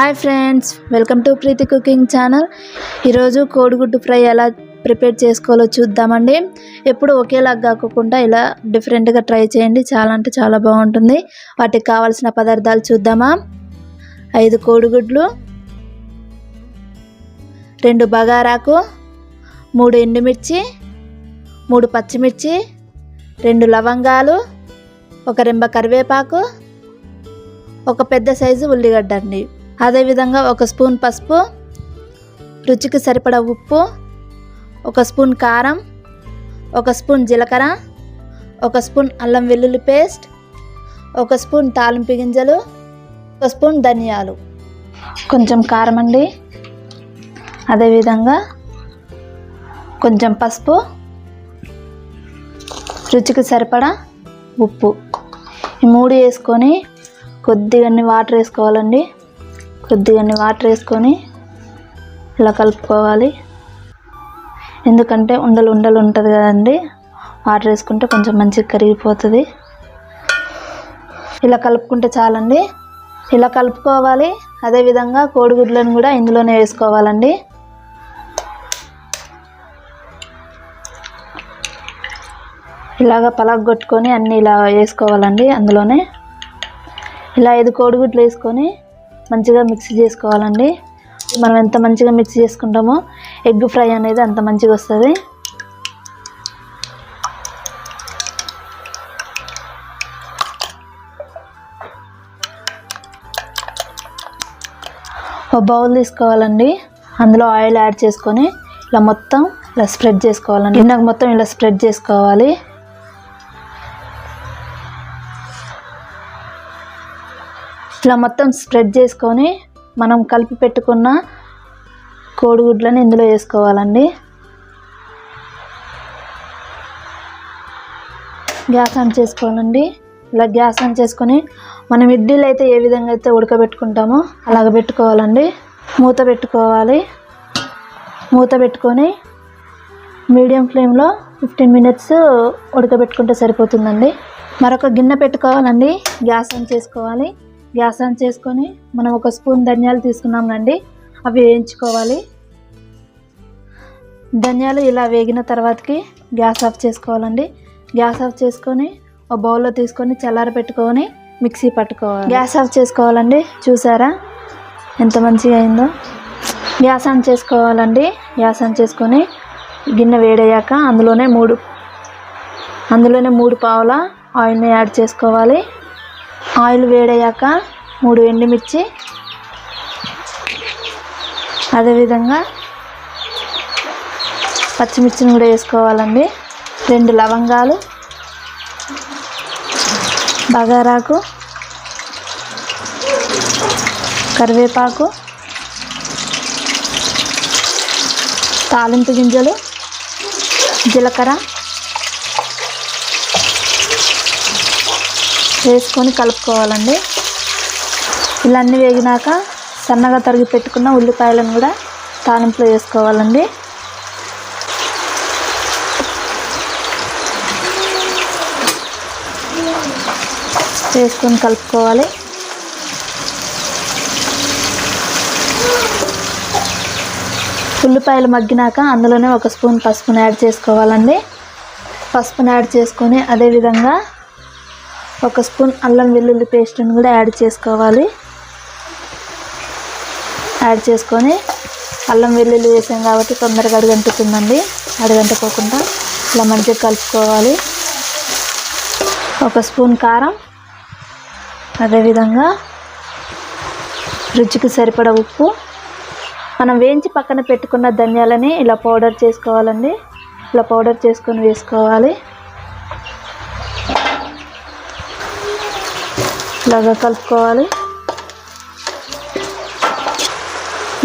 Hi friends, welcome to Preethi cooking channel. ఈరోజు కోడిగుడ్డు fry ఎలా ప్రిపేర్ చేసుకోవాలో చూద్దామండి. ఎప్పుడు ఒకేలాగా కాకుండా ఇలా డిఫరెంట్గా ట్రై చేయండి, చాలా అంటే చాలా బాగుంటుంది. వాటికి కావాల్సిన పదార్థాలు చూద్దామా. 5 కోడిగుడ్లు, 2 బగారాకు, 3 ఎండుమిర్చి, 3 పచ్చిమిర్చి, 2 లవంగాలు, 1 రెమ్మ కరివేపాకు, 1 పెద్ద సైజు ఉల్లిగడ్డ అండి. అదేవిధంగా 1 స్పూన్ పసుపు, రుచికి సరిపడా ఉప్పు, 1 స్పూన్ కారం, 1 స్పూన్ జీలకర్ర, 1 స్పూన్ అల్లం వెల్లుల్లి పేస్ట్, 1 స్పూన్ తాలింపు గింజలు, 1 స్పూన్ ధనియాలు, కొంచెం కారం అండి. అదేవిధంగా కొంచెం పసుపు, రుచికి సరిపడా ఉప్పు, ఈ 3 వేసుకొని కొద్దిగా వాటర్ వేసుకోవాలండి. కొద్దిగా వాటర్ వేసుకొని ఇలా కలుపుకోవాలి. ఎందుకంటే ఉండలు ఉంటుంది కదండి, వాటర్ వేసుకుంటే కొంచెం మంచిగా కరిగిపోతుంది. ఇలా కలుపుకుంటే చాలండి. ఇలా కలుపుకోవాలి. అదేవిధంగా కోడిగుడ్లను కూడా ఇందులోనే వేసుకోవాలండి. ఇలాగ పలగొట్టుకొని అన్నీ ఇలా వేసుకోవాలండి. అందులోనే ఇలా 5 కోడిగుడ్లు వేసుకొని మంచిగా మిక్స్ చేసుకోవాలండి. మనం ఎంత మంచిగా మిక్స్ చేసుకుంటామో ఎగ్ ఫ్రై అనేది అంత మంచిగా వస్తుంది. ఒక బౌల్ తీసుకోవాలండి. అందులో ఆయిల్ యాడ్ చేసుకొని ఇలా మొత్తం ఇలా స్ప్రెడ్ చేసుకోవాలండి. నాకు మొత్తం ఇలా స్ప్రెడ్ చేసుకోవాలి. ఇలా మొత్తం స్ప్రెడ్ చేసుకొని మనం కలిపి పెట్టుకున్న కోడిగుడ్లను ఇందులో వేసుకోవాలండి. గ్యాస్ ఆన్ చేసుకోవాలండి. ఇలా గ్యాస్ ఆన్ చేసుకొని మనం ఇడ్లీలు అయితే ఏ విధంగా అయితే ఉడకబెట్టుకుంటామో అలాగ పెట్టుకోవాలండి. మూత పెట్టుకోవాలి. మూత పెట్టుకొని మీడియం ఫ్లేమ్లో 15 మినిట్స్ ఉడకబెట్టుకుంటే సరిపోతుందండి. మరొక గిన్నె పెట్టుకోవాలండి. గ్యాస్ ఆన్ చేసుకోవాలి. గ్యాస్ ఆన్ చేసుకొని మనం 1 స్పూన్ ధనియాలు తీసుకున్నామండి, అవి వేయించుకోవాలి. ధనియాలు ఇలా వేగిన తర్వాతకి గ్యాస్ ఆఫ్ చేసుకోవాలండి. గ్యాస్ ఆఫ్ చేసుకొని ఒక బౌల్లో తీసుకొని చల్లార పెట్టుకొని మిక్సీ పట్టుకోవాలి. గ్యాస్ ఆఫ్ చేసుకోవాలండి. చూసారా ఎంత మంచిగా అయిందో. గ్యాస్ ఆన్ చేసుకోవాలండి. గ్యాస్ ఆన్ చేసుకొని గిన్నె వేడయ్యాక అందులోనే 3 పావుల ఆయిల్ని యాడ్ చేసుకోవాలి. ఆయిల్ వేడయ్యాక 3 ఎండుమిర్చి, అదేవిధంగా పచ్చిమిర్చిని కూడా వేసుకోవాలండి. 2 లవంగాలు, బగారాకు, కరివేపాకు, తాలింపు గింజలు, జీలకర్ర వేసుకొని కలుపుకోవాలండి. ఇలా అన్నీ వేగినాక సన్నగా తరిగి పెట్టుకున్న ఉల్లిపాయలను కూడా తాలింపులో వేసుకోవాలండి. వేసుకొని కలుపుకోవాలి. ఉల్లిపాయలు మగ్గినాక అందులోనే 1 స్పూన్ పసుపుని యాడ్ చేసుకోవాలండి. పసుపుని యాడ్ చేసుకొని అదేవిధంగా 1 స్పూన్ అల్లం వెల్లుల్లి పేస్ట్ని కూడా యాడ్ చేసుకోవాలి. యాడ్ చేసుకొని అల్లం వెల్లుల్లి వేసాం కాబట్టి తొందరగా అడుగంటుతుందండి. అడుగంటుకోకుండా ఇలా మంచిగా కలుపుకోవాలి. 1 స్పూన్ కారం, అదేవిధంగా రుచికి సరిపడా ఉప్పు, మనం వేయించి పక్కన పెట్టుకున్న ధనియాలని ఇలా పౌడర్ చేసుకోవాలండి. ఇలా పౌడర్ చేసుకొని వేసుకోవాలి. ఇలాగా కలుపుకోవాలి.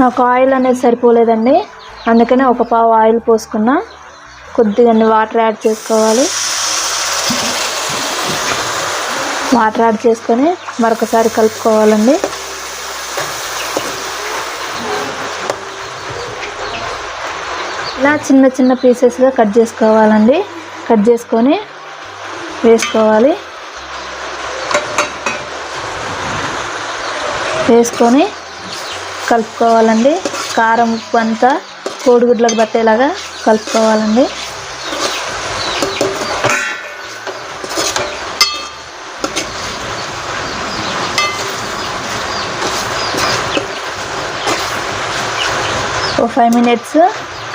నాకు ఆయిల్ అనేది సరిపోలేదండి, అందుకనే 1 పావు ఆయిల్ పోసుకున్నా. కొద్దిగా వాటర్ యాడ్ చేసుకోవాలి. వాటర్ యాడ్ చేసుకొని మరొకసారి కలుపుకోవాలండి. ఇలా చిన్న చిన్న పీసెస్గా కట్ చేసుకోవాలండి. కట్ చేసుకొని వేసుకోవాలి. వేసుకొని కలుపుకోవాలండి. కారం ఉప్పు అంతా కోడిగుడ్లకు పట్టేలాగా కలుపుకోవాలండి. ఓ 5 మినిట్స్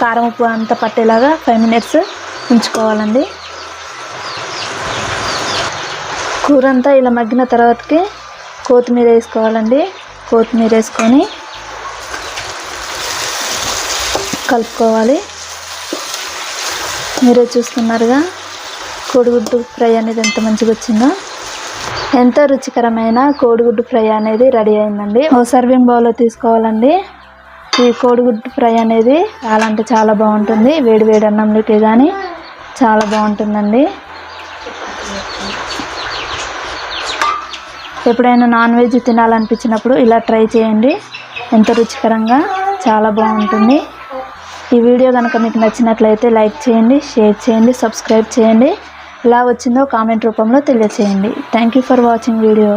కారం ఉప్పు అంతా పట్టేలాగా 5 మినిట్స్ ఉంచుకోవాలండి. కూర అంతా ఇలా మగ్గిన తర్వాతకి కొత్తిమీర వేసుకోవాలండి. కొత్తిమీర వేసుకొని కలుపుకోవాలి. మీరే చూస్తున్నారుగా కోడిగుడ్డు ఫ్రై అనేది ఎంత మంచిగా వచ్చిందో. ఎంతో రుచికరమైన కోడిగుడ్డు ఫ్రై అనేది రెడీ అయిందండి. ఓ సర్వింగ్ బౌల్లో తీసుకోవాలండి. ఈ కోడిగుడ్డు ఫ్రై అనేది చాలా అంటే చాలా బాగుంటుంది. వేడి వేడి అన్నంలోకి కానీ చాలా బాగుంటుందండి. ఎప్పుడైనా నాన్ వెజ్ తినాలనిపించినప్పుడు ఇలా ట్రై చేయండి. ఎంతో రుచికరంగా చాలా బాగుంటుంది. ఈ వీడియో కనుక మీకు నచ్చినట్లయితే లైక్ చేయండి, షేర్ చేయండి, సబ్స్క్రైబ్ చేయండి. ఎలా వచ్చిందో కామెంట్ రూపంలో తెలియచేయండి. Thank you for watching video.